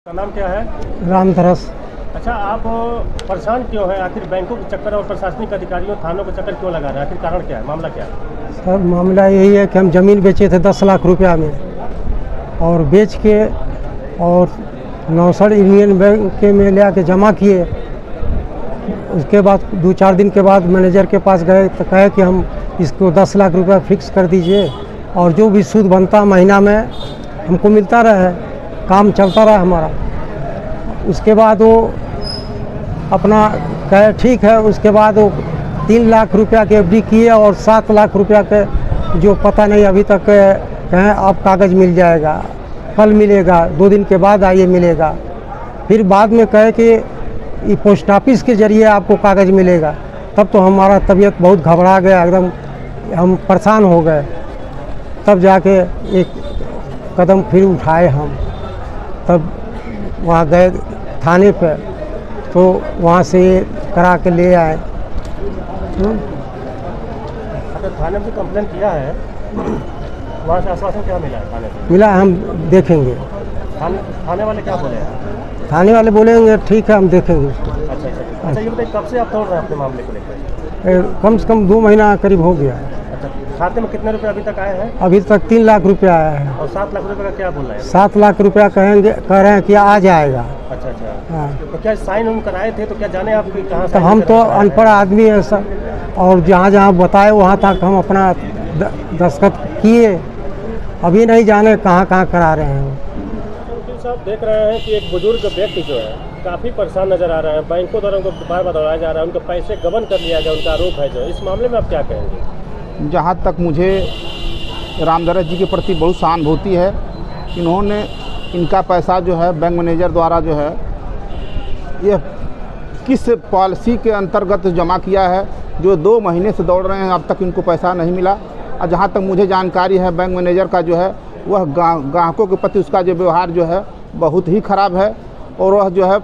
का नाम क्या है? रामधरस। अच्छा, आप परेशान क्यों हैं? आखिर बैंकों के चक्कर और प्रशासनिक अधिकारियों थानों के चक्कर क्यों लगा रहे हैं? आखिर कारण क्या है? मामला क्या है? सर मामला यही है कि हम ज़मीन बेचे थे 10 लाख रुपया में, और बेच के और नौसड़ यूनियन बैंक में ले आके जमा किए। उसके बाद 2-4 दिन के बाद मैनेजर के पास गए तो कहे कि हम इसको 10 लाख रुपया फिक्स कर दीजिए और जो भी सूद बनता महीना में हमको मिलता रहे, काम चलता रहा हमारा। उसके बाद वो अपना कहे ठीक है। उसके बाद वो 3 लाख रुपया के एफडी किए और 7 लाख रुपया के जो पता नहीं अभी तक कहें आप कागज़ मिल जाएगा, कल मिलेगा, 2 दिन के बाद आइए मिलेगा। फिर बाद में कहे कि ये पोस्ट ऑफिस के ज़रिए आपको कागज़ मिलेगा। तब तो हमारा तबीयत बहुत घबरा गया, एकदम हम परेशान हो गए। तब जाके एक कदम फिर उठाए हम, तब वहाँ गए थाने पे, तो वहाँ से करा के ले आए। अच्छा, थाने में कंप्लेन किया है, वहाँ से आश्वासन क्या मिला है? थाने से मिला हम देखेंगे। थाने वाले क्या बोले हैं? थाने वाले बोलेंगे ठीक है हम देखेंगे। अच्छा, ये बताइए कब से आप दौड़ रहे हैं अपने मामले को लेकर? कम से कम 2 महीना करीब हो गया। अच्छा, खाते में कितने रुपए अभी तक आए हैं? अभी तक 3 लाख रुपया आया है। और 7 लाख रुपए का क्या बोल रहे हैं? 7 लाख रुपया कह रहे हैं कि आ जाएगा। अच्छा। हाँ, तो क्या साइन उन कराए थे? तो क्या जाने आप कि कहाँ तो साइन हम तो कराए हैं? अनपढ़ आदमी है सर, और जहाँ जहाँ बताए वहाँ तक हम अपना दस्तखत किए, अभी नहीं जाने कहाँ कहाँ करा रहे हैं। वकील साहब, देख रहे हैं कि एक बुजुर्ग व्यक्ति जो है काफ़ी परेशान नजर आ रहा है। बैंकों द्वारा उनको बार बार दौड़ाया जा रहा है, उनके पैसे गबन कर लिया गया, उनका आरोप है। जो इस मामले में आप क्या कहेंगे? जहाँ तक मुझे रामधरस जी के प्रति बहुत सहानुभूति है। इन्होंने इनका पैसा जो है बैंक मैनेजर द्वारा जो है ये किस पॉलिसी के अंतर्गत जमा किया है, जो 2 महीने से दौड़ रहे हैं, अब तक इनको पैसा नहीं मिला। और जहाँ तक मुझे जानकारी है, बैंक मैनेजर का जो है वह ग्राहकों के प्रति उसका जो व्यवहार जो है बहुत ही ख़राब है, और वह जो है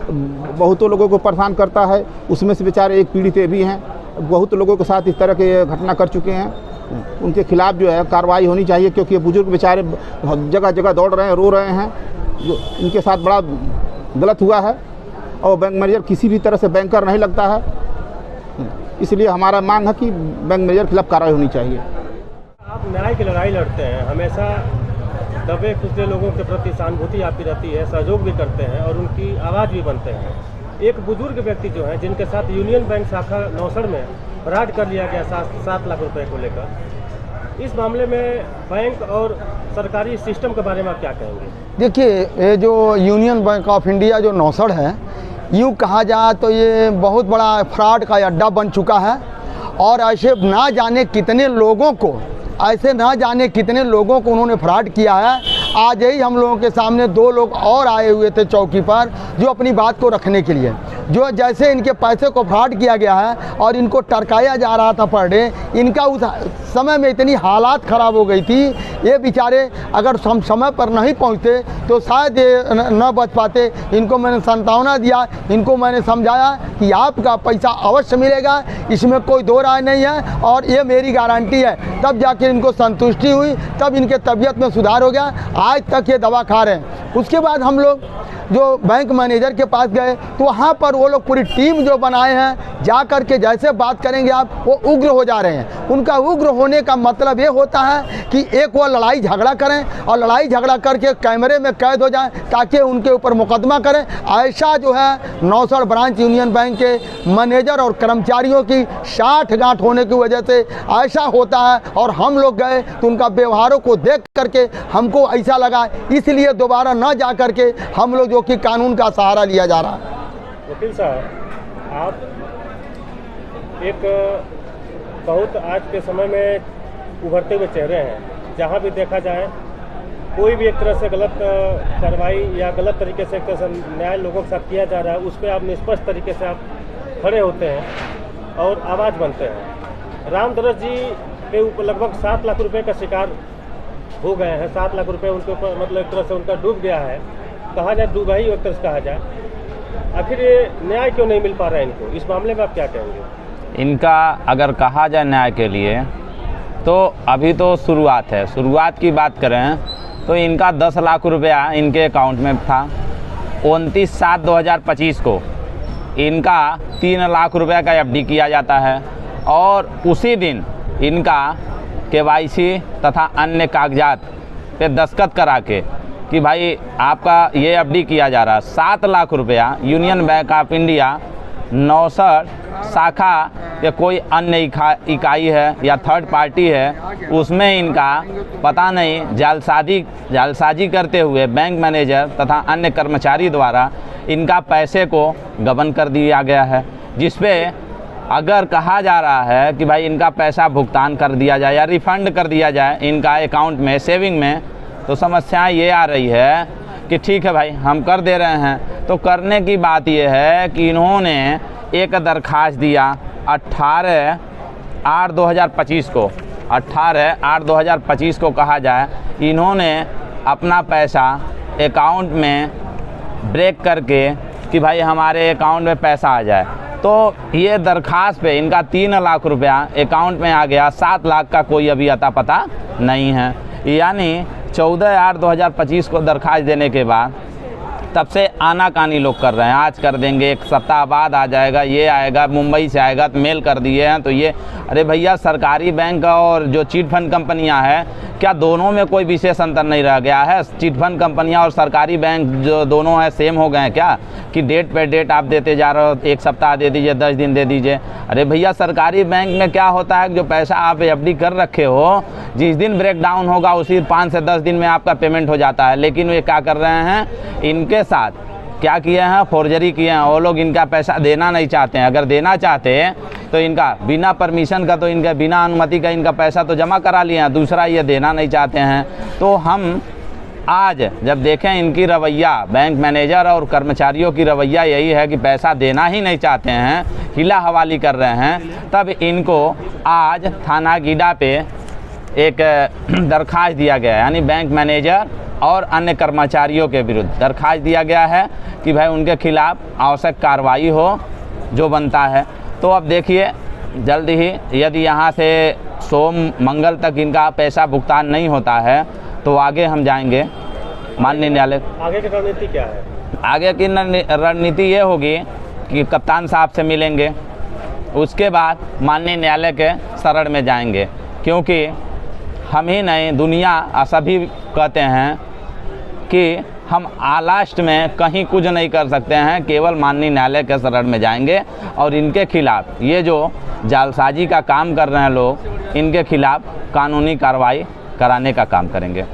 बहुतों लोगों को परेशान करता है। उसमें से बेचारे एक पीड़ित भी हैं, बहुत लोगों के साथ इस तरह के घटना कर चुके हैं। उनके खिलाफ़ जो है कार्रवाई होनी चाहिए, क्योंकि ये बुजुर्ग बेचारे जगह जगह दौड़ रहे हैं, रो रहे हैं, जो इनके साथ बड़ा गलत हुआ है। और बैंक मैनेजर किसी भी तरह से बैंकर नहीं लगता है, इसलिए हमारा मांग है कि बैंक मैनेजर के खिलाफ कार्रवाई होनी चाहिए। आप न्याय की लड़ाई लड़ते हैं, हमेशा दबे कुचले लोगों के प्रति सहानुभूति आपकी रहती है, सहयोग भी करते हैं और उनकी आवाज़ भी बनते हैं। एक बुजुर्ग व्यक्ति जो है जिनके साथ यूनियन बैंक शाखा नौसड़ में फ्रॉड कर लिया गया 7 लाख रुपए को लेकर, इस मामले में बैंक और सरकारी सिस्टम के बारे में आप क्या कहेंगे? देखिए, ये जो यूनियन बैंक ऑफ इंडिया जो नौसड़ है, यूँ कहा जाए तो ये बहुत बड़ा फ्रॉड का अड्डा बन चुका है। और ऐसे ना जाने कितने लोगों को उन्होंने फ्रॉड किया है। आज ही हम लोगों के सामने 2 लोग और आए हुए थे चौकी पर, जो अपनी बात को रखने के लिए, जो जैसे इनके पैसे को फ्रॉड किया गया है और इनको टरकाया जा रहा था पर डे, इनका उस समय में इतनी हालात ख़राब हो गई थी, ये बेचारे अगर हम समय पर नहीं पहुंचते तो शायद ये न बच पाते। इनको मैंने सांत्वना दिया, इनको मैंने समझाया कि आपका पैसा अवश्य मिलेगा, इसमें कोई 2 राय नहीं है और ये मेरी गारंटी है। तब जाके इनको संतुष्टि हुई, तब इनके तबीयत में सुधार हो गया। आज तक ये दवा खा रहे हैं। उसके बाद हम लोग जो बैंक मैनेजर के पास गए तो वहाँ पर वो लोग पूरी टीम जो बनाए हैं, जा कर के जैसे बात करेंगे आप, वो उग्र हो जा रहे हैं। उनका उग्र होने का मतलब ये होता है कि एक वो लड़ाई झगड़ा करें और लड़ाई झगड़ा करके कैमरे में कैद हो जाएं, ताकि उनके ऊपर मुकदमा करें। ऐसा जो है नौसड़ ब्रांच यूनियन बैंक के मैनेजर और कर्मचारियों की साठ-गांठ होने की वजह से ऐसा होता है। और हम लोग गए तो उनका व्यवहारों को देख करके हमको ऐसा लगा, इसलिए दोबारा न जा करके हम लोग जो कि कानून का सहारा लिया जा रहा है। वकील साहब, आप एक बहुत आज के समय में उभरते हुए चेहरे हैं। जहाँ भी देखा जाए, कोई भी एक तरह से गलत कार्रवाई या गलत तरीके से एक तरह से न्याय लोगों के साथ किया जा रहा है, उस पर आप निष्पक्ष तरीके से आप खड़े होते हैं और आवाज़ बनते हैं। रामधरस जी के ऊपर लगभग 7 लाख रुपए का शिकार हो गए हैं। 7 लाख रुपए उनके ऊपर मतलब एक तरह से उनका डूब गया है, कहा जाए डूबा ही एक तरह से कहा जाए। आखिर ये न्याय क्यों नहीं मिल पा रहा है इनको? इस मामले में आप क्या कहेंगे? इनका अगर कहा जाए न्याय के लिए, तो अभी तो शुरुआत है। शुरुआत की बात करें तो इनका 10 लाख रुपया इनके अकाउंट में था, 29/7/2025 को इनका 3 लाख रुपए का FD किया जाता है और उसी दिन इनका KYC तथा अन्य कागजात पे दस्तखत करा के कि भाई आपका ये FD किया जा रहा है। 7 लाख रुपया यूनियन बैंक ऑफ इंडिया 69 शाखा या कोई अन्य इकाई है या थर्ड पार्टी है, उसमें इनका पता नहीं जालसाजी करते हुए बैंक मैनेजर तथा अन्य कर्मचारी द्वारा इनका पैसे को गबन कर दिया गया है, जिस पे अगर कहा जा रहा है कि भाई इनका पैसा भुगतान कर दिया जाए या रिफ़ंड कर दिया जाए इनका अकाउंट में, सेविंग में, तो समस्या ये आ रही है कि ठीक है भाई हम कर दे रहे हैं। तो करने की बात ये है कि इन्होंने एक दरख्वास्त दिया 18/8/2025 को, 18/8/2025 को कहा जाए इन्होंने अपना पैसा अकाउंट में ब्रेक करके कि भाई हमारे अकाउंट में पैसा आ जाए। तो ये दरख्वास्त पे इनका 3 लाख रुपया अकाउंट में आ गया, 7 लाख का कोई अभी अता पता नहीं है। यानी 14/8/2025 को दरख्वास्त देने के बाद तब से आनाकानी लोग कर रहे हैं, आज कर देंगे, एक सप्ताह बाद आ जाएगा, ये आएगा, मुंबई से आएगा तो मेल कर दिए हैं तो ये। अरे भैया सरकारी बैंक और जो चिट फंड कंपनियां हैं, क्या दोनों में कोई विशेष अंतर नहीं रह गया है? चिट फंड कंपनियां और सरकारी बैंक जो दोनों हैं सेम हो गए हैं क्या कि डेट पे डेट आप देते जा रहे हो, 1 सप्ताह दे दीजिए, 10 दिन दे दीजिए। अरे भैया सरकारी बैंक में क्या होता है, जो पैसा आप FD कर रखे हो जिस दिन ब्रेक डाउन होगा उसी 5 से 10 दिन में आपका पेमेंट हो जाता है। लेकिन वे क्या कर रहे हैं, इनके साथ क्या किए हैं, फॉर्जरी किए हैं। वो लोग इनका पैसा देना नहीं चाहते हैं, अगर देना चाहते हैं तो इनका बिना परमिशन का, तो इनका बिना अनुमति का इनका पैसा तो जमा करा लिए हैं, दूसरा ये देना नहीं चाहते हैं। तो हम आज जब देखें इनकी रवैया, बैंक मैनेजर और कर्मचारियों की रवैया यही है कि पैसा देना ही नहीं चाहते हैं, हिला हवाली कर रहे हैं, तब इनको आज थाना गीडा पे एक दरख्वास्त दिया गया है, यानी बैंक मैनेजर और अन्य कर्मचारियों के विरुद्ध दरख्वास्त दिया गया है कि भाई उनके खिलाफ़ आवश्यक कार्रवाई हो जो बनता है। तो अब देखिए जल्द ही यदि यहाँ से सोम मंगल तक इनका पैसा भुगतान नहीं होता है तो आगे हम जाएंगे माननीय न्यायालय। आगे की रणनीति क्या है? आगे की रणनीति ये होगी कि कप्तान साहब से मिलेंगे, उसके बाद माननीय न्यायालय के शरण में जाएंगे, क्योंकि हम ही नहीं दुनिया सभी कहते हैं कि हम लास्ट में कहीं कुछ नहीं कर सकते हैं, केवल माननीय न्यायालय के शरण में जाएंगे और इनके खिलाफ़ ये जो जालसाजी का काम कर रहे हैं लोग, इनके खिलाफ़ कानूनी कार्रवाई कराने का काम करेंगे।